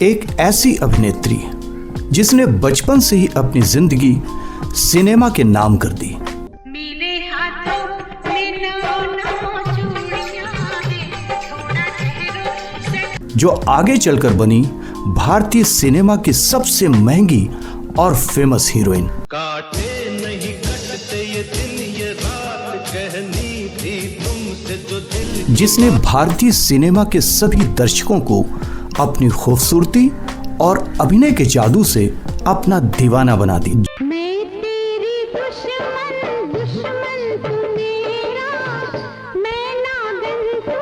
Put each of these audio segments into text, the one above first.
एक ऐसी अभिनेत्री जिसने बचपन से ही अपनी जिंदगी सिनेमा के नाम कर दी। जो आगे चलकर बनी भारतीय सिनेमा की सबसे महंगी और फेमस हीरोइन। काटे नहीं कटते ये दिन ये रात कहनी थी तुमसे जो दिल, जिसने भारतीय सिनेमा के सभी दर्शकों को अपनी खूबसूरती और अभिनय के जादू से अपना दीवाना बना दी।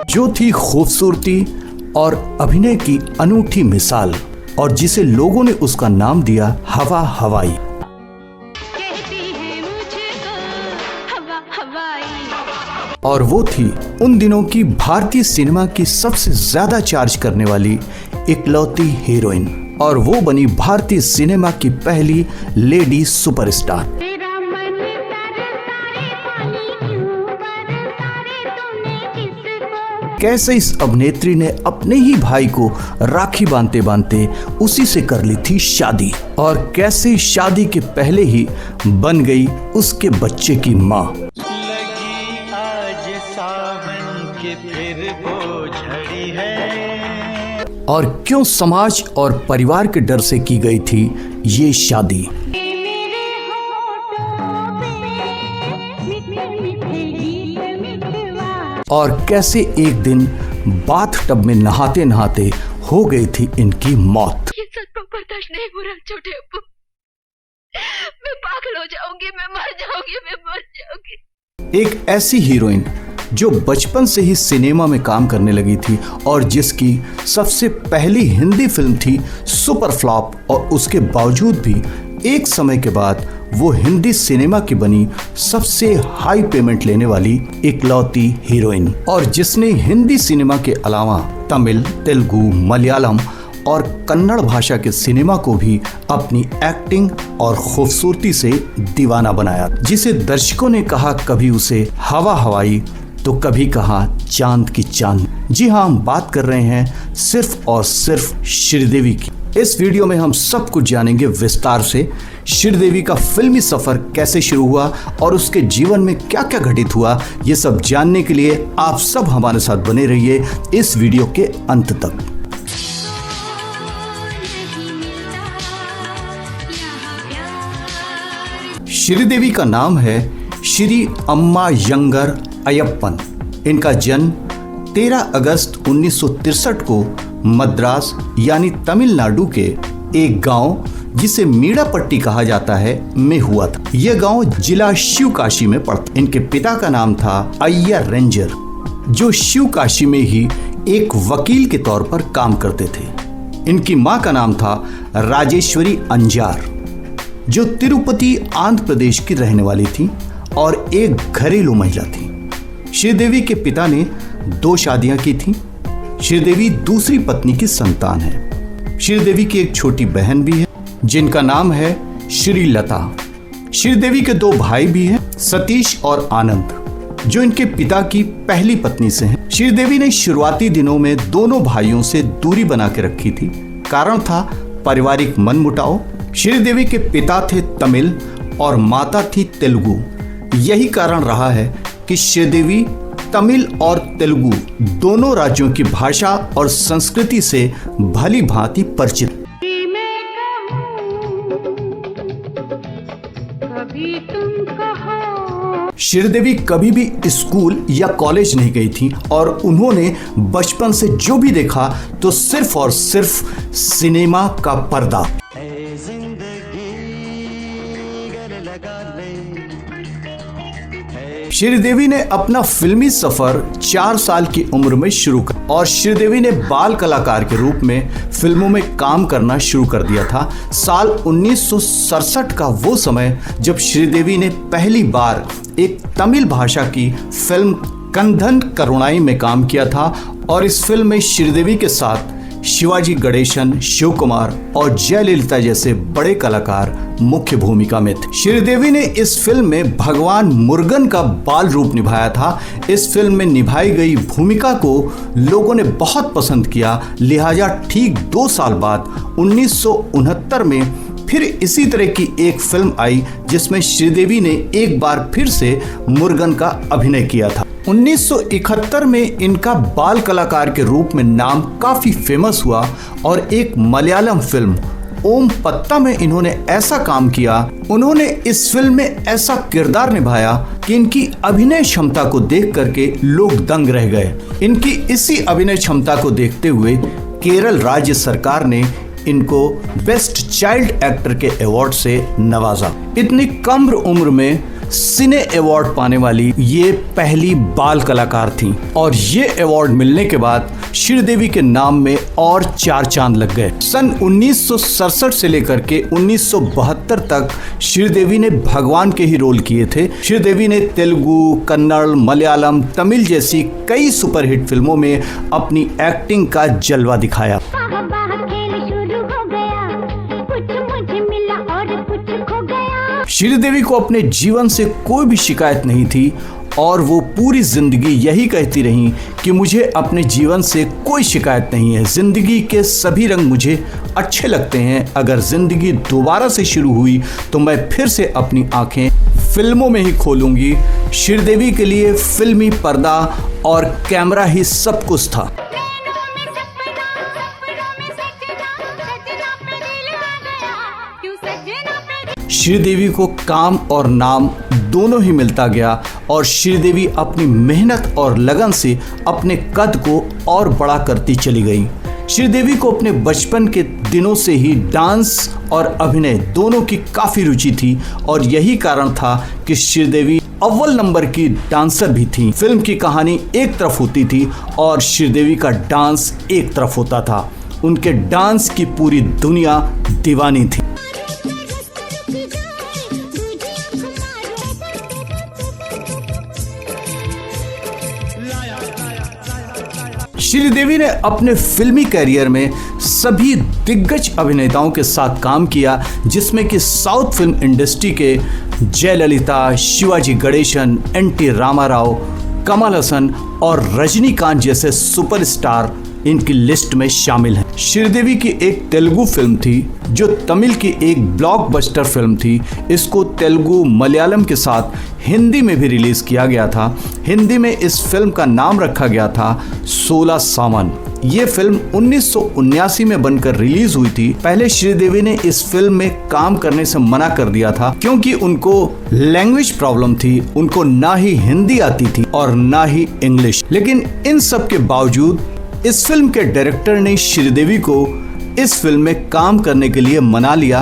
जो थी खूबसूरती और अभिनय की अनूठी मिसाल और जिसे लोगों ने उसका नाम दिया हवा हवाई। और वो थी उन दिनों की भारतीय सिनेमा की सबसे ज्यादा चार्ज करने वाली इकलौती हीरोइन, और वो बनी भारतीय सिनेमा की पहली लेडी सुपरस्टार। कैसे इस अभिनेत्री ने अपने ही भाई को राखी बांधते बांधते उसी से कर ली थी शादी, और कैसे शादी के पहले ही बन गई उसके बच्चे की माँ। लगी आज सावन के फिर वो झड़ी है। और क्यों समाज और परिवार के डर से की गई थी ये शादी। और कैसे एक दिन बाथ टब में नहाते नहाते हो गई थी इनकी मौत। ये सब बर्दाश्त नहीं हो रहा छोटे अब्बू, मैं पागल हो जाऊंगी, मैं मर जाऊंगी। एक ऐसी हीरोइन जो बचपन से ही सिनेमा में काम करने लगी थी और जिसकी सबसे पहली हिंदी फिल्म थी सुपर फ्लॉप, और उसके बावजूद भी एक समय के बाद वो हिंदी सिनेमा की बनी सबसे हाई पेमेंट लेने वाली इकलौती हीरोइन, और जिसने हिंदी सिनेमा के अलावा तमिल, तेलुगु, मलयालम और कन्नड़ भाषा के सिनेमा को भी अपनी एक्टिंग और खूबसूरती से दीवाना बनाया, जिसे दर्शकों ने कहा कभी उसे हवा हवाई तो कभी कहा चांद की चांद। जी हाँ, हम बात कर रहे हैं सिर्फ और सिर्फ श्रीदेवी की। इस वीडियो में हम सब कुछ जानेंगे विस्तार से। श्रीदेवी का फिल्मी सफर कैसे शुरू हुआ और उसके जीवन में क्या क्या घटित हुआ, ये सब जानने के लिए आप सब हमारे साथ बने रहिए इस वीडियो के अंत तक। श्रीदेवी का नाम है श्री अम्मा यंगर अयप्पन। इनका जन्म 13 अगस्त 1963 को मद्रास यानी तमिलनाडु के एक गांव जिसे मीड़ापट्टी कहा जाता है में हुआ था। यह गांव जिला शिवकाशी में पड़ता। इनके पिता का नाम था अय्यर रेंजर, जो शिवकाशी में ही एक वकील के तौर पर काम करते थे। इनकी मां का नाम था राजेश्वरी अंजार, जो तिरुपति आंध्र प्रदेश की रहने वाली थी और एक घरेलू महिला थी। श्रीदेवी के पिता ने 2 शादियां की थी। श्रीदेवी दूसरी पत्नी की संतान है। श्रीदेवी की एक छोटी बहन भी है जिनका नाम है श्रीलता। श्रीदेवी के 2 भाई भी हैं, सतीश और आनंद, जो इनके पिता की पहली पत्नी से हैं। श्रीदेवी ने शुरुआती दिनों में दोनों भाइयों से दूरी बना के रखी थी। कारण था पारिवारिक मनमुटाव। श्रीदेवी के पिता थे तमिल और माता थी तेलुगु। यही कारण रहा है कि श्रीदेवी तमिल और तेलुगु दोनों राज्यों की भाषा और संस्कृति से भली भांति परिचित। श्रीदेवी कभी भी स्कूल या कॉलेज नहीं गई थी और उन्होंने बचपन से जो भी देखा तो सिर्फ और सिर्फ सिनेमा का पर्दा। श्रीदेवी ने अपना फिल्मी सफर 4 साल की उम्र में शुरू कर और श्रीदेवी ने बाल कलाकार के रूप में फिल्मों में काम करना शुरू कर दिया था। साल 1967 का वो समय जब श्रीदेवी ने पहली बार एक तमिल भाषा की फिल्म कंधन करुणाई में काम किया था, और इस फिल्म में श्रीदेवी के साथ शिवाजी गणेशन, शिव कुमार और जयललिता जैसे बड़े कलाकार मुख्य भूमिका में थे। श्रीदेवी ने इस फिल्म में भगवान मुर्गन का बाल रूप निभाया था। इस फिल्म में निभाई गई भूमिका को लोगों ने बहुत पसंद किया, लिहाजा ठीक 2 साल बाद 1969 में फिर इसी तरह की एक फिल्म आई जिसमें श्रीदेवी ने एक बार फिर से मुर्गन का अभिनय किया था। 1971 में इनका बाल कलाकार के रूप में नाम काफी फेमस हुआ और एक मलयालम फिल्म ओम पत्ता में इन्होंने ऐसा काम किया, उन्होंने इस फिल्म में ऐसा किरदार निभाया कि इनकी अभिनय क्षमता को देख करके लोग दंग रह गए। इनकी इसी अभिनय क्षमता को देखते हुए केरल राज्य सरकार ने इनको बेस्ट चाइल्ड एक्टर के अवार्ड से नवाजा। इतनी कम उम्र में सिने अवार्ड पाने वाली ये पहली बाल कलाकार थीं और ये अवार्ड मिलने के बाद श्रीदेवी के नाम में और 4 चांद लग गए। सन 1967 से लेकर के 1972 तक श्रीदेवी ने भगवान के ही रोल किए थे। श्रीदेवी ने तेलुगु, कन्नड़, मलयालम, तमिल जैसी कई सुपरहिट फिल्मों में अपनी एक्टिंग का जलवा दिखाया। श्रीदेवी को अपने जीवन से कोई भी शिकायत नहीं थी और वो पूरी जिंदगी यही कहती रहीं कि मुझे अपने जीवन से कोई शिकायत नहीं है, जिंदगी के सभी रंग मुझे अच्छे लगते हैं। अगर जिंदगी दोबारा से शुरू हुई तो मैं फिर से अपनी आंखें फिल्मों में ही खोलूंगी। श्रीदेवी के लिए फिल्मी पर्दा और कैमरा ही सब कुछ था। श्रीदेवी को काम और नाम दोनों ही मिलता गया और श्रीदेवी अपनी मेहनत और लगन से अपने कद को और बड़ा करती चली गई। श्रीदेवी को अपने बचपन के दिनों से ही डांस और अभिनय दोनों की काफ़ी रुचि थी और यही कारण था कि श्रीदेवी अव्वल नंबर की डांसर भी थी। फिल्म की कहानी एक तरफ होती थी और श्रीदेवी का डांस एक तरफ होता था। उनके डांस की पूरी दुनिया दीवानी थी। श्रीदेवी ने अपने फिल्मी कैरियर में सभी दिग्गज अभिनेताओं के साथ काम किया, जिसमें कि साउथ फिल्म इंडस्ट्री के जयललिता, शिवाजी गणेशन, एन.टी. रामाराव, कमल हसन और रजनीकांत जैसे सुपरस्टार इनकी लिस्ट में शामिल हैं। श्रीदेवी की एक तेलुगु फिल्म थी जो तमिल की एक ब्लॉकबस्टर फिल्म थी। इसको तेलुगु, मलयालम के साथ हिंदी में भी रिलीज किया गया था। हिंदी में इस फिल्म का नाम रखा गया था 16 सावन। ये फिल्म 1979 में बनकर रिलीज हुई थी। पहले श्रीदेवी ने इस फिल्म में काम करने से मना कर दिया था क्योंकि उनको लैंग्वेज प्रॉब्लम थी। उनको ना ही हिंदी आती थी और ना ही इंग्लिश। लेकिन इन सब के बावजूद इस फिल्म के डायरेक्टर ने श्रीदेवी को इस फिल्म में काम करने के लिए मना लिया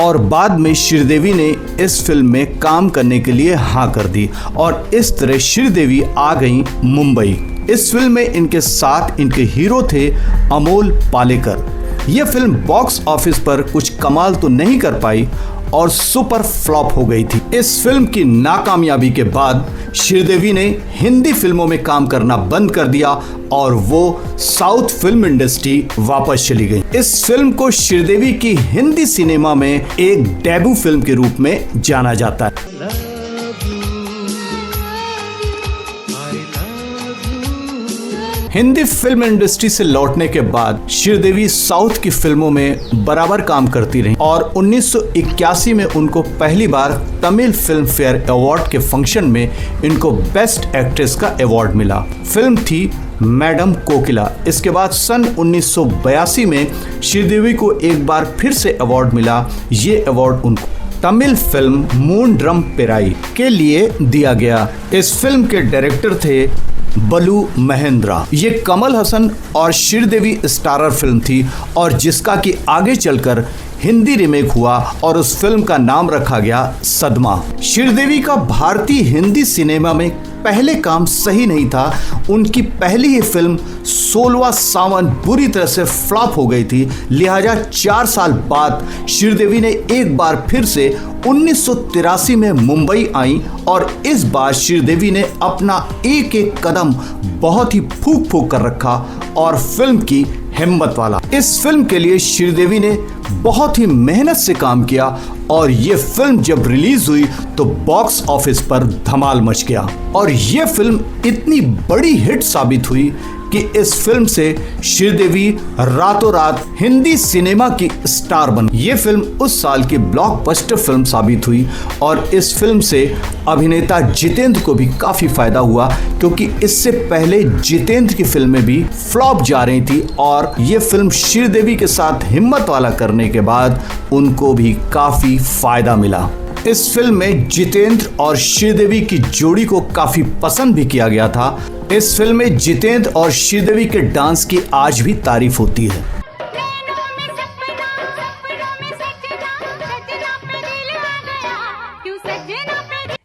और बाद में श्रीदेवी ने इस फिल्म में काम करने के लिए हाँ कर दी और इस तरह श्रीदेवी आ गई मुंबई। इस फिल्म में इनके साथ इनके हीरो थे अमोल पालेकर। यह फिल्म बॉक्स ऑफिस पर कुछ कमाल तो नहीं कर पाई और सुपर फ्लॉप हो गई थी। इस फिल्म की नाकामयाबी के बाद श्रीदेवी ने हिंदी फिल्मों में काम करना बंद कर दिया और वो साउथ फिल्म इंडस्ट्री वापस चली गई। इस फिल्म को श्रीदेवी की हिंदी सिनेमा में एक डेब्यू फिल्म के रूप में जाना जाता है। हिंदी फिल्म इंडस्ट्री से लौटने के बाद श्रीदेवी साउथ की फिल्मों में बराबर काम करती रही और 1981 में उनको पहली बार तमिल फिल्म फेयर अवार्ड के फंक्शन में इनको बेस्ट एक्ट्रेस का अवार्ड मिला। फिल्म थी मैडम कोकिला। इसके बाद सन 1982 में श्रीदेवी को एक बार फिर से अवार्ड मिला। ये अवार्ड उनको तमिल फिल्म मूंड्रम पेराई के लिए दिया गया। इस फिल्म के डायरेक्टर थे बलू महेंद्रा। ये कमल हसन और श्रीदेवी स्टारर फिल्म थी और जिसका कि आगे चलकर हिंदी रीमेक हुआ और उस फिल्म का नाम रखा गया सदमा। श्रीदेवी का भारतीय हिंदी सिनेमा में पहले काम सही नहीं था। उनकी पहली ही फिल्म 16वां सावन बुरी तरह से फ्लॉप हो गई थी। लिहाजा 4 साल बाद श्रीदेवी ने एक बार फिर से 1983 में मुंबई आई और इस बार श्रीदेवी ने अपना एक एक कदम बहुत ही फूंक फूंक कर रखा और फिल्म की हिम्मत वाला। इस फिल्म के लिए श्रीदेवी ने बहुत ही मेहनत से काम किया और ये फिल्म जब रिलीज हुई तो बॉक्स ऑफिस पर धमाल मच गया और ये फिल्म इतनी बड़ी हिट साबित हुई कि इस फिल्म से श्रीदेवी रातों रात हिंदी सिनेमा की स्टार बन। ये फिल्म उस साल की ब्लॉकबस्टर फिल्म साबित हुई और इस फिल्म से अभिनेता जितेंद्र को भी काफी फायदा हुआ क्योंकि इससे पहले जितेंद्र की फिल्में भी फ्लॉप जा रही थी और ये फिल्म श्रीदेवी के साथ हिम्मत वाला करने के बाद उनको भी काफी फायदा मिला। इस फिल्म में जितेंद्र और श्रीदेवी की जोड़ी को काफी पसंद भी किया गया था। इस फिल्म में जितेंद्र और श्रीदेवी के डांस की आज भी तारीफ होती है।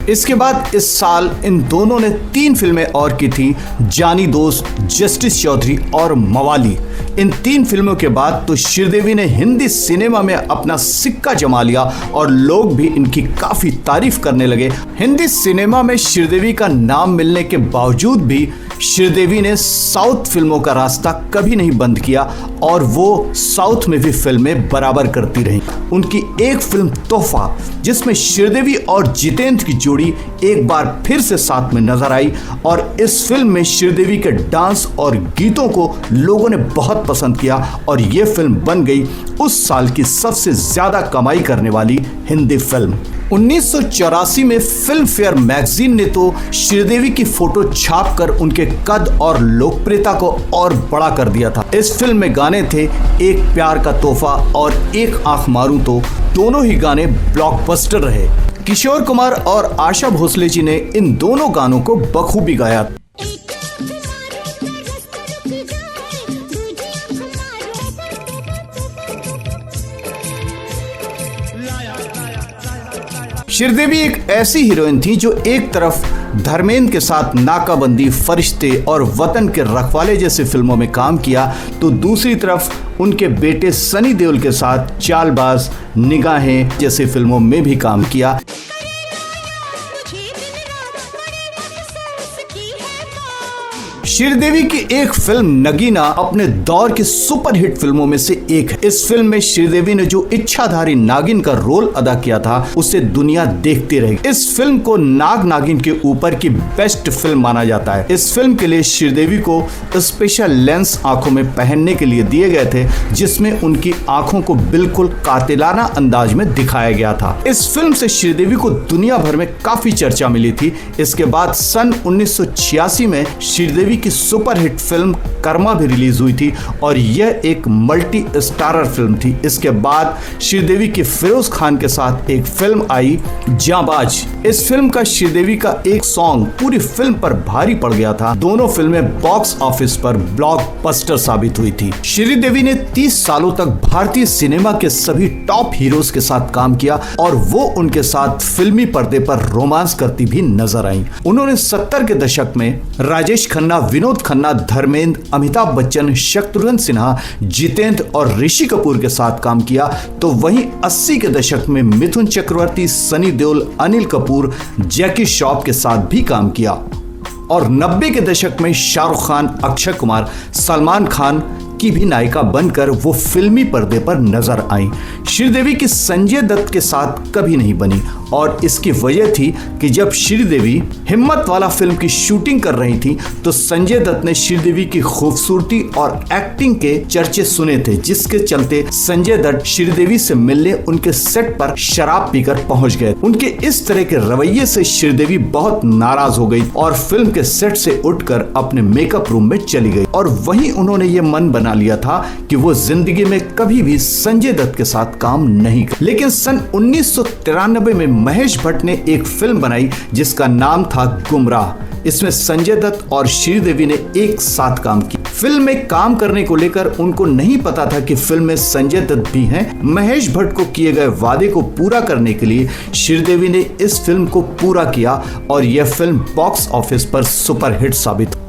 इसके बाद इस साल इन दोनों ने 3 फिल्में और की थी, जानी दोस्त, जस्टिस चौधरी और मवाली। इन 3 फिल्मों के बाद तो श्रीदेवी ने हिंदी सिनेमा में अपना सिक्का जमा लिया और लोग भी इनकी काफी तारीफ करने लगे। हिंदी सिनेमा में श्रीदेवी का नाम मिलने के बावजूद भी श्रीदेवी ने साउथ फिल्मों का रास्ता कभी नहीं बंद किया और वो साउथ में भी फिल्में बराबर करती रहीं। उनकी एक फिल्म तोहफा, जिसमें श्रीदेवी और जितेंद्र की जोड़ी एक बार फिर से साथ में नजर आई और इस फिल्म में श्रीदेवी के डांस और गीतों को लोगों ने बहुत पसंद किया और ये फिल्म बन गई उस साल की सबसे ज्यादा कमाई करने वाली हिंदी फिल्म। 1984 में फिल्म फेयर मैगजीन ने तो श्रीदेवी की फोटो छापकर उनके कद और लोकप्रियता को और बड़ा कर दिया था। इस फिल्म में गाने थे एक प्यार का तोहफा और एक आंख मारूं तो, दोनों ही गाने ब्लॉकबस्टर रहे। किशोर कुमार और आशा भोसले जी ने इन दोनों गानों को बखूबी गाया। श्रीदेवी एक ऐसी हीरोइन थी जो एक तरफ धर्मेंद्र के साथ नाकाबंदी, फरिश्ते और वतन के रखवाले जैसे फिल्मों में काम किया तो दूसरी तरफ उनके बेटे सनी देओल के साथ चालबाज, निगाहें जैसे फिल्मों में भी काम किया। श्रीदेवी की एक फिल्म नगीना अपने दौर की सुपरहिट फिल्मों में से एक है। इस फिल्म में श्रीदेवी ने जो इच्छाधारी नागिन का रोल अदा किया था उसे दुनिया देखती रहेगी। इस फिल्म को नाग नागिन के ऊपर की बेस्ट फिल्म माना जाता है। इस फिल्म के लिए श्रीदेवी को स्पेशल लेंस आंखों में पहनने के लिए दिए गए थे जिसमें उनकी आंखों को बिल्कुल कातिलाना अंदाज में दिखाया गया था। इस फिल्म से श्रीदेवी को दुनिया भर में काफी चर्चा मिली थी। इसके बाद सन 1986 में श्रीदेवी की सुपरहिट फिल्म कर्मा भी रिलीज हुई थी और यह एक मल्टी स्टारर फिल्म थी। इसके बाद श्रीदेवी की फिरोज खान के साथ एक फिल्म आई जांबाज। इस फिल्म का श्रीदेवी का एक सॉन्ग पूरी फिल्म पर भारी पड़ गया था। दोनों फिल्में बॉक्स ऑफिस पर ब्लॉकबस्टर साबित हुई थी। श्रीदेवी ने 30 सालों तक भारतीय सिनेमा के सभी टॉप हीरोज के साथ काम किया और वो उनके साथ फिल्मी पर्दे पर रोमांस करती भी नजर आई। उन्होंने 70 के दशक में राजेश खन्ना, विनोद खन्ना, धर्मेंद्र, अमिताभ बच्चन, शत्रुघ्न सिन्हा, जितेंद्र और ऋषि कपूर के साथ काम किया तो वहीं 80 के दशक में मिथुन चक्रवर्ती, सनी देओल, अनिल कपूर, जैकी श्रॉफ के साथ भी काम किया और 90 के दशक में शाहरुख खान, अक्षय कुमार, सलमान खान की भी नायिका बनकर वो फिल्मी पर्दे पर नजर आई। श्रीदेवी की संजय दत्त के साथ कभी नहीं बनी और इसकी वजह थी कि जब श्रीदेवी हिम्मत वाला फिल्म की शूटिंग कर रही थी तो संजय दत्त ने श्रीदेवी की खूबसूरती और एक्टिंग के चर्चे सुने थे, जिसके चलते संजय दत्त श्रीदेवी से मिलने उनके सेट पर शराब पीकर पहुंच गए। उनके इस तरह के रवैये से श्रीदेवी बहुत नाराज हो गई और फिल्म के सेट से उठकर अपने मेकअप रूम में चली गई और वहीं उन्होंने ये मन बना लिया था कि वो जिंदगी में कभी भी संजय दत्त के साथ काम नहीं कर। लेकिन सन 1993 में महेश भट्ट ने एक फिल्म बनाई जिसका नाम था गुमराह। इसमें संजय दत्त और श्रीदेवी ने एक साथ काम किया। फिल्म में काम करने को लेकर उनको नहीं पता था कि फिल्म में संजय दत्त भी हैं। महेश भट्ट को किए गए वादे को पूरा करने के लिए श्रीदेवी ने इस फिल्म को पूरा किया और यह फिल्म बॉक्स ऑफिस पर सुपरहिट साबित हुई।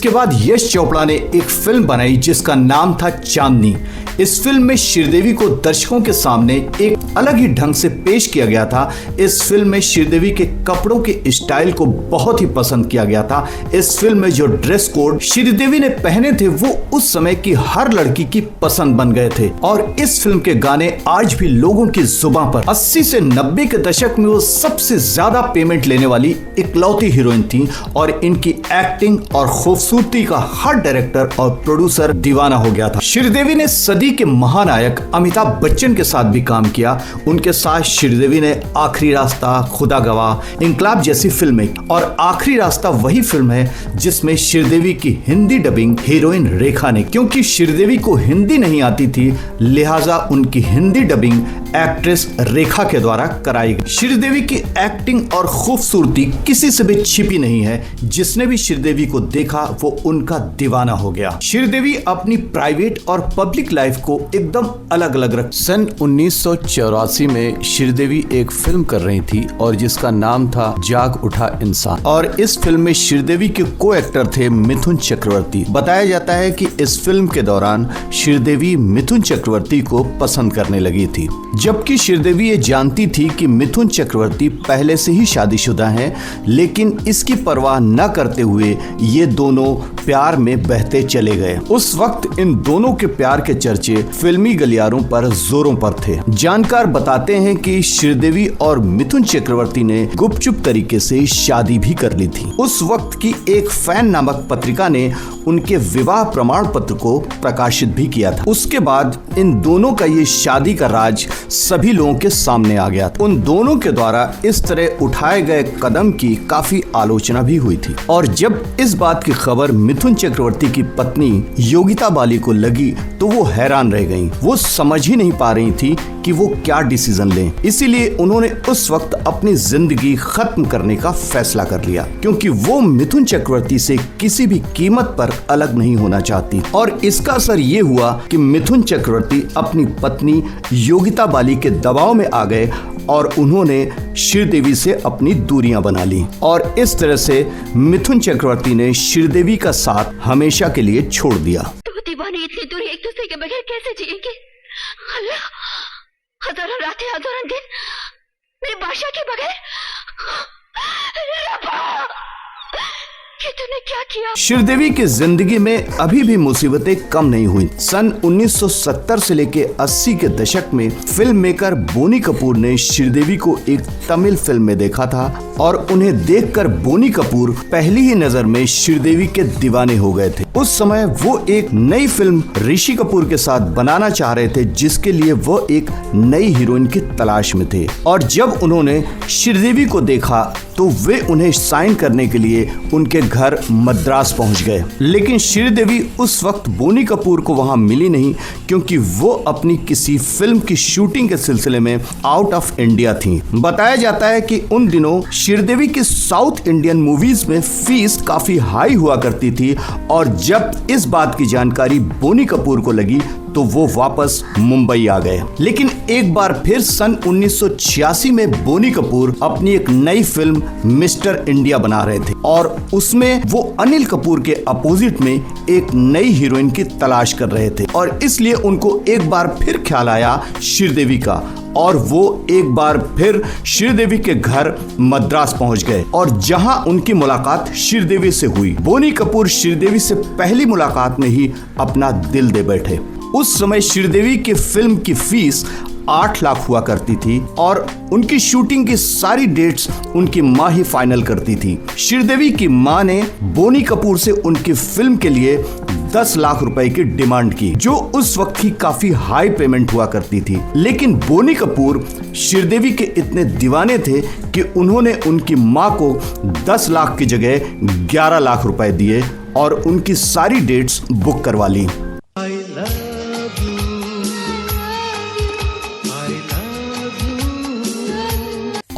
इसके बाद यश चोपड़ा ने एक फिल्म बनाई जिसका नाम था चांदनी। इस फिल्म में श्रीदेवी को दर्शकों के सामने एक अलग ही ढंग से पेश किया गया था। इस फिल्म में श्रीदेवी के कपड़ों के स्टाइल को बहुत ही पसंद किया गया था। इस फिल्म में जो ड्रेस कोड श्रीदेवी ने पहने थे वो उस समय की हर लड़की की पसंद बन गए थे और इस फिल्म के गाने आज भी लोगों की जुबान पर। 80 से 90 के दशक में वो सबसे ज्यादा पेमेंट लेने वाली इकलौती हीरोइन थी और इनकी एक्टिंग और खूबसूरती का हर डायरेक्टर और प्रोड्यूसर दीवाना हो गया था। श्रीदेवी ने सदी के महानायक अमिताभ बच्चन के साथ भी काम किया। उनके साथ श्रीदेवी ने आखिरी रास्ता, खुदा गवाह, इंकलाब जैसी फिल्में और आखिरी रास्ता वही फिल्म है जिसमें श्रीदेवी की हिंदी डबिंग हीरोइन रेखा ने, क्योंकि श्रीदेवी को हिंदी नहीं आती थी लिहाजा उनकी हिंदी डबिंग एक्ट्रेस रेखा के द्वारा कराई गई। श्रीदेवी की एक्टिंग और खूबसूरती किसी से भी छिपी नहीं है। जिसने भी श्रीदेवी को देखा वो उनका दीवाना हो गया। श्रीदेवी अपनी प्राइवेट और पब्लिक लाइफ को एकदम अलग अलग रख। सन 1984 में श्रीदेवी एक फिल्म कर रही थी और जिसका नाम था जाग उठा इंसान और इस फिल्म में श्रीदेवी के को एक्टर थे मिथुन चक्रवर्ती। बताया जाता है कि इस फिल्म के दौरान श्रीदेवी मिथुन चक्रवर्ती को पसंद करने लगी थी, जबकि श्रीदेवी ये जानती थी कि मिथुन चक्रवर्ती पहले से ही शादीशुदा हैं, लेकिन इसकी परवाह न करते हुए ये दोनों प्यार में बहते चले गए। उस वक्त इन दोनों के प्यार के चर्चे फिल्मी गलियारों पर जोरों पर थे। जानकार बताते हैं कि श्रीदेवी और मिथुन चक्रवर्ती ने गुपचुप तरीके से शादी भी कर ली थी। उस वक्त की एक फैन नामक पत्रिका ने उनके विवाह प्रमाण पत्र को प्रकाशित भी किया था। उसके बाद इन दोनों का ये शादी का राज सभी लोगों के सामने आ गया था। उन दोनों के द्वारा इस तरह उठाए गए कदम की काफी आलोचना भी हुई थी और जब इस बात की खबर मिथुन चक्रवर्ती की पत्नी योगिता बाली को लगी तो वो हैरान रह गईं। वो समझ ही नहीं पा रही थी कि वो क्या डिसीजन लें। इसीलिए उन्होंने उस वक्त अपनी जिंदगी खत्म करने का फैसला कर लिया, क्योंकि वो मिथुन चक्रवर्ती से किसी भी कीमत पर अलग नहीं होना चाहती। और इसका असर ये हुआ कि मिथुन चक्रवर्ती अपनी पत्नी योगिता बाली के दबाव में आ गए और उन्होंने श्रीदेवी से अपनी दूरियां बना ली और इस तरह से मिथुन चक्रवर्ती ने श्रीदेवी का साथ हमेशा के लिए छोड़ दिया। दो दीवाने इतनी दूरी एक दूसरे के बगैर कैसे जिएंगे? अल्लाह, हजारों रातें हजारों दिन मेरी बादशाह के बगैर। ये तूने क्या किया? श्रीदेवी की जिंदगी में अभी भी मुसीबतें कम नहीं हुई। सन 1970 से लेके 80 के दशक में फिल्म मेकर बोनी कपूर ने श्रीदेवी को एक तमिल फिल्म में देखा था और उन्हें देखकर बोनी कपूर पहली ही नजर में श्रीदेवी के दीवाने हो गए थे। उस समय वो एक नई फिल्म ऋषि कपूर के साथ बनाना चाह रहे थे, जिसके लिए वो एक नई हीरोइन की तलाश में थे और जब उन्होंने श्रीदेवी को देखा तो वे उन्हें साइन करने के लिए उनके घर मद्रास पहुंच गए। लेकिन श्रीदेवी उस वक्त बोनी कपूर को वहां मिली नहीं, क्योंकि वो अपनी किसी फिल्म की शूटिंग के सिलसिले में आउट ऑफ इंडिया थी। बताया जाता है कि उन दिनों श्रीदेवी की साउथ इंडियन मूवीज में फीस काफी हाई हुआ करती थी और जब इस बात की जानकारी बोनी कपूर को लगी तो वो वापस मुंबई आ गए। लेकिन एक बार फिर सन 1986 में बोनी कपूर अपनी एक नई फिल्म मिस्टर इंडिया बना रहे थे और उसमें वो अनिल कपूर के अपोजिट में एक नई हीरोइन की तलाश कर रहे थे और इसलिए उनको एक बार फिर ख्याल आया श्रीदेवी का और वो एक बार फिर श्रीदेवी के घर मद्रास पहुंच गए और जहां उनकी मुलाकात श्रीदेवी से हुई। बोनी कपूर श्रीदेवी से पहली मुलाकात में ही अपना दिल दे बैठे। उस समय श्रीदेवी की फिल्म की फीस 8 लाख हुआ करती थी और उनकी शूटिंग की सारी डेट्स उनकी माँ ही फाइनल करती थी। श्रीदेवी की माँ ने बोनी कपूर से उनकी फिल्म के लिए 10 लाख रुपए की डिमांड की, जो उस वक्त की काफी हाई पेमेंट हुआ करती थी। लेकिन बोनी कपूर श्रीदेवी के इतने दीवाने थे कि उन्होंने उनकी माँ को 10 लाख की जगह 11 लाख रुपए दिए और उनकी सारी डेट्स बुक करवा ली।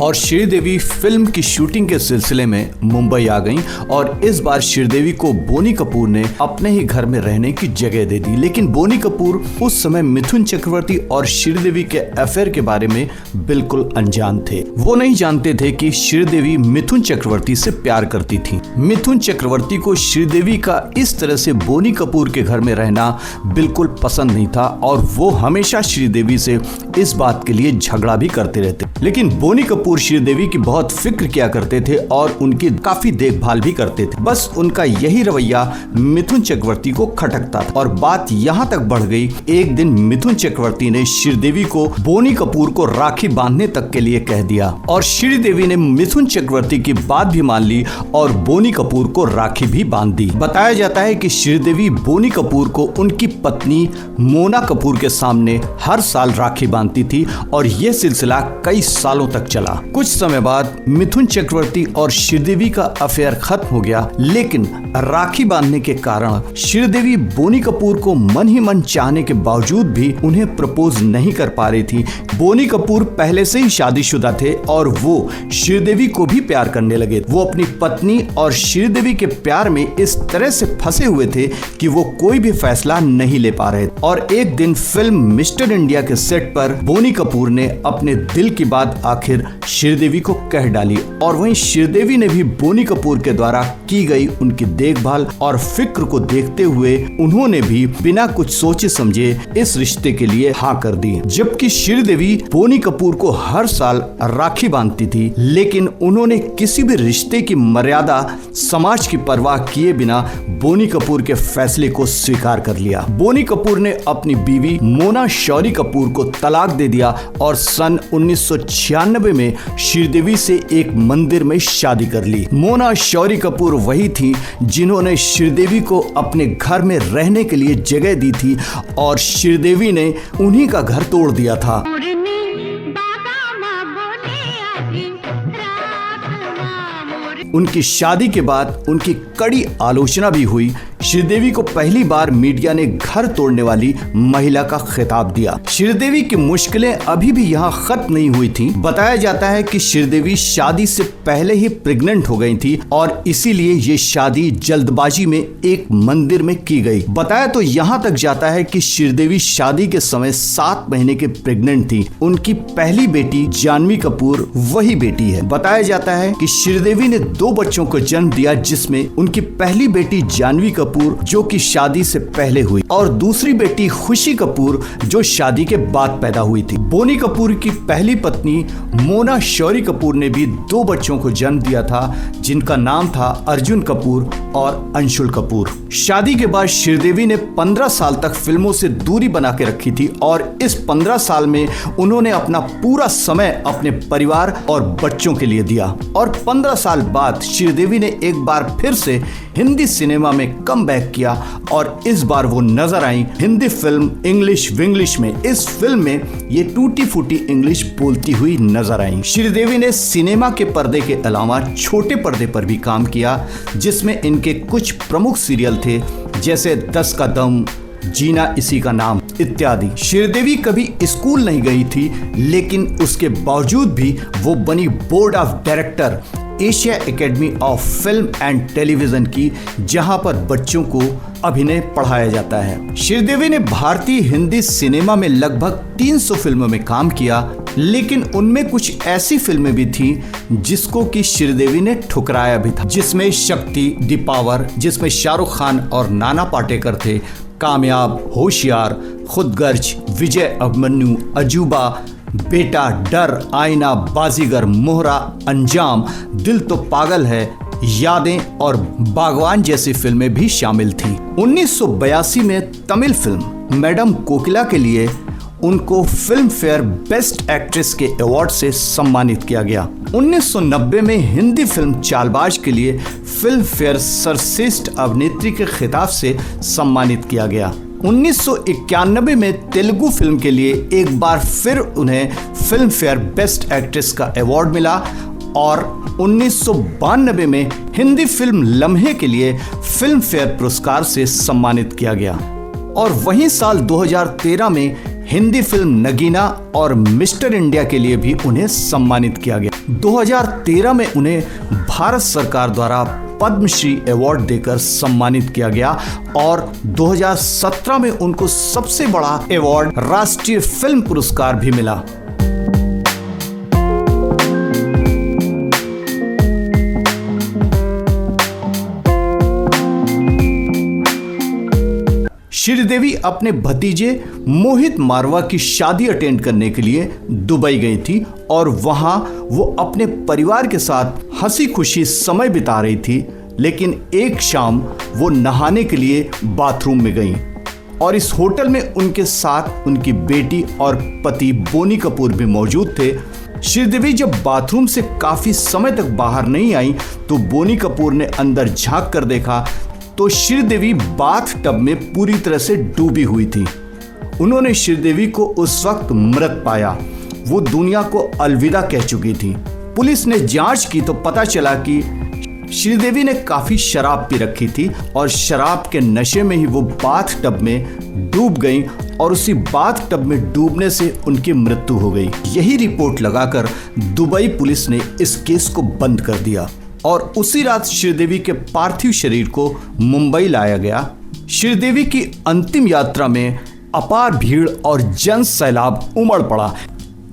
और श्रीदेवी फिल्म की शूटिंग के सिलसिले में मुंबई आ गईं और इस बार श्रीदेवी को बोनी कपूर ने अपने ही घर में रहने की जगह दे दी। लेकिन बोनी कपूर उस समय मिथुन चक्रवर्ती और श्रीदेवी के अफेयर के बारे में बिल्कुल अनजान थे। वो नहीं जानते थे कि श्रीदेवी मिथुन चक्रवर्ती से प्यार करती थी। मिथुन चक्रवर्ती को श्रीदेवी का इस तरह से बोनी कपूर के घर में रहना बिल्कुल पसंद नहीं था और वो हमेशा श्रीदेवी से इस बात के लिए झगड़ा भी करते रहते। लेकिन बोनी कपूर श्रीदेवी की बहुत फिक्र किया करते थे और उनकी काफी देखभाल भी करते थे। बस उनका यही रवैया मिथुन चक्रवर्ती को खटकता था और बात यहाँ तक बढ़ गई, एक दिन मिथुन चक्रवर्ती ने श्रीदेवी को बोनी कपूर को राखी बांधने तक के लिए कह दिया और श्रीदेवी ने मिथुन चक्रवर्ती की बात भी मान ली और बोनी कपूर को राखी भी बांध दी। बताया जाता है कि श्रीदेवी बोनी कपूर को उनकी पत्नी मोना कपूर के सामने हर साल राखी बांधती थी और यह सिलसिला कई सालों तक चला। कुछ समय बाद मिथुन चक्रवर्ती और श्रीदेवी का अफेयर खत्म हो गया, लेकिन राखी बांधने के कारण श्रीदेवी बोनी कपूर को मन ही मन चाहने के बावजूद भी उन्हें प्रपोज नहीं कर पा रही थी। बोनी कपूर पहले से ही शादीशुदा थे और वो श्रीदेवी को भी प्यार करने लगे। वो अपनी पत्नी और श्रीदेवी के प्यार में इस तरह से फंसे हुए थे कि वो कोई भी फैसला नहीं ले पा रहे। और एक दिन फिल्म मिस्टर इंडिया के सेट पर बोनी कपूर ने अपने दिल की बात आखिर श्रीदेवी को कह डाली और वहीं श्रीदेवी ने भी बोनी कपूर के द्वारा की गई उनकी देखभाल और फिक्र को देखते हुए उन्होंने भी बिना कुछ सोचे समझे इस रिश्ते के लिए हाँ कर दी। जबकि श्रीदेवी बोनी कपूर को हर साल राखी बांधती थी, लेकिन उन्होंने किसी भी रिश्ते की मर्यादा समाज की परवाह किए बिना बोनी कपूर के फैसले को स्वीकार कर लिया। बोनी कपूर ने अपनी बीवी मोना शौरी कपूर को तलाक दे दिया और सन 1996 में श्रीदेवी से एक मंदिर में शादी कर ली। मोना शौरी कपूर वही थी जिन्होंने श्रीदेवी को अपने घर में रहने के लिए जगह दी थी और श्रीदेवी ने उन्हीं का घर तोड़ दिया था। उनकी शादी के बाद उनकी कड़ी आलोचना भी हुई। श्रीदेवी को पहली बार मीडिया ने घर तोड़ने वाली महिला का खिताब दिया। श्रीदेवी की मुश्किलें अभी भी यहाँ खत्म नहीं हुई थी। बताया जाता है कि श्रीदेवी शादी से पहले ही प्रेग्नेंट हो गई थी और इसीलिए ये शादी जल्दबाजी में एक मंदिर में की गई। बताया तो यहाँ तक जाता है कि श्रीदेवी शादी के समय 7 महीने के प्रेग्नेंट थी। उनकी पहली बेटी जानवी कपूर वही बेटी है। बताया जाता है कि श्रीदेवी ने 2 बच्चों को जन्म दिया, जिसमें उनकी पहली बेटी जानवी कपूर जो कि शादी से पहले हुई और दूसरी बेटी खुशी कपूर जो शादी के बाद पैदा हुई थी। बोनी कपूर की पहली पत्नी मोना शौरी कपूर ने भी 2 बच्चों को जन्म दिया था, जिनका नाम था अर्जुन कपूर और अंशुल कपूर। शादी के बाद श्रीदेवी ने 15 साल तक फिल्मों से दूरी बना के रखी थी और इस 15 साल में उन्होंने अपना पूरा समय अपने परिवार और बच्चों के लिए दिया। और 15 साल बाद श्रीदेवी ने एक बार फिर से हिंदी सिनेमा में कमबैक किया और इस बार वो नजर आई हिंदी फिल्म इंग्लिश विंग्लिश में। इस फिल्म में ये टूटी फूटी इंग्लिश बोलती हुई नजर आई। श्रीदेवी ने सिनेमा के पर्दे के अलावा छोटे पर्दे पर भी काम किया, जिसमें इनके कुछ प्रमुख सीरियल थे, जैसे 10 का दम, जीना इसी का नाम इत्यादि। श्रीदेवी कभी स्कूल नहीं गई थी, लेकिन उसके बावजूद भी वो बनी board of director Asia academy of film and television की, जहां पर बच्चों को अभिनय पढ़ाया जाता है। श्रीदेवी ने भारतीय हिंदी सिनेमा में लगभग 300 फिल्मों में काम किया, लेकिन उनमें कुछ ऐसी फिल्में भी थी जिसको कि श्रीदेवी ने ठुकराया भी था, जिसमें शक्ति, दी पावर, जिसमें शाहरुख खान और नाना पाटेकर थे, कामयाब, होशियार, खुदगर्ज, विजय अभिमन्यु, अजूबा, बेटा, डर, आईना, बाजीगर, मोहरा, अंजाम, दिल तो पागल है, यादें और बागवान जैसी फिल्में भी शामिल थीं। 1982 में तमिल फिल्म मैडम कोकिला के लिए उनको फिल्म फेयर बेस्ट एक्ट्रेस के अवार्ड से सम्मानित किया गया। 1990 में हिंदी फिल्म चालबाज के लिए फिल्म फेयर सर्वश्रेष्ठ अभिनेत्री के खिताब से सम्मानित किया गया। 1991 में तेलुगु फिल्म के लिए एक बार फिर उन्हें फिल्म फेयर बेस्ट एक्ट्रेस का अवार्ड मिला और 1992 में हिंदी फिल्म लम्हे के लिए फिल्म फेयर पुरस्कार से सम्मानित किया गया। और वहीं साल 2013 में हिंदी फिल्म नगीना और मिस्टर इंडिया के लिए भी उन्हें सम्मानित किया गया। 2013 में उन्हें भारत सरकार द्वारा पद्मश्री अवार्ड देकर सम्मानित किया गया और 2017 में उनको सबसे बड़ा अवार्ड राष्ट्रीय फिल्म पुरस्कार भी मिला। श्रीदेवी अपने भतीजे मोहित मारवा की शादी अटेंड करने के लिए दुबई गई थी और वहां वो अपने परिवार के साथ हंसी खुशी समय बिता रही थी। लेकिन एक शाम वो नहाने के लिए बाथरूम में गई और इस होटल में उनके साथ उनकी बेटी और पति बोनी कपूर भी मौजूद थे। श्रीदेवी जब बाथरूम से काफी समय तक बाहर नहीं आई तो बोनी कपूर ने अंदर झांक कर देखा तो श्रीदेवी बाथ टब में पूरी तरह से डूबी हुई थी। उन्होंने श्रीदेवी को उस वक्त मृत पाया। वो दुनिया को अलविदा कह चुकी थी। पुलिस ने जांच की तो पता चला कि श्रीदेवी ने काफी शराब पी रखी थी और शराब के नशे में ही वो बाथ टब में डूब गई और उसी बाथ टब में डूबने से उनकी मृत्यु हो गई। यही रिपोर्ट लगाकर दुबई पुलिस ने इस केस को बंद कर दिया और उसी रात श्रीदेवी के पार्थिव शरीर को मुंबई लाया गया। श्रीदेवी की अंतिम यात्रा में अपार भीड़ और जन सैलाब उमड़ पड़ा।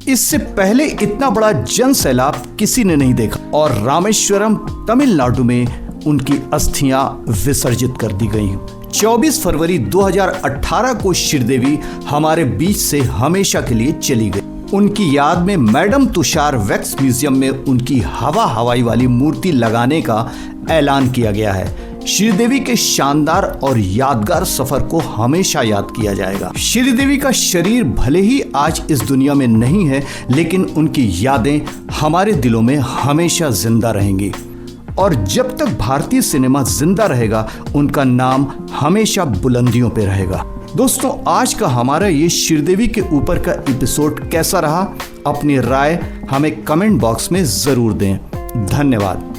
इससे पहले इतना बड़ा जन सैलाब किसी ने नहीं देखा और रामेश्वरम तमिलनाडु में उनकी अस्थियां विसर्जित कर दी गईं। 24 फरवरी 2018 को श्रीदेवी हमारे बीच से हमेशा के लिए चली गई। उनकी याद में मैडम तुषार वैक्स म्यूजियम में उनकी हवाई वाली मूर्ति लगाने का ऐलान किया गया है। श्रीदेवी के शानदार और यादगार सफर को हमेशा याद किया जाएगा। श्रीदेवी का शरीर भले ही आज इस दुनिया में नहीं है, लेकिन उनकी यादें हमारे दिलों में हमेशा जिंदा रहेंगी और जब तक भारतीय सिनेमा जिंदा रहेगा उनका नाम हमेशा बुलंदियों पे रहेगा। दोस्तों, आज का हमारा ये श्रीदेवी के ऊपर का एपिसोड कैसा रहा, अपनी राय हमें कमेंट बॉक्स में जरूर दें। धन्यवाद।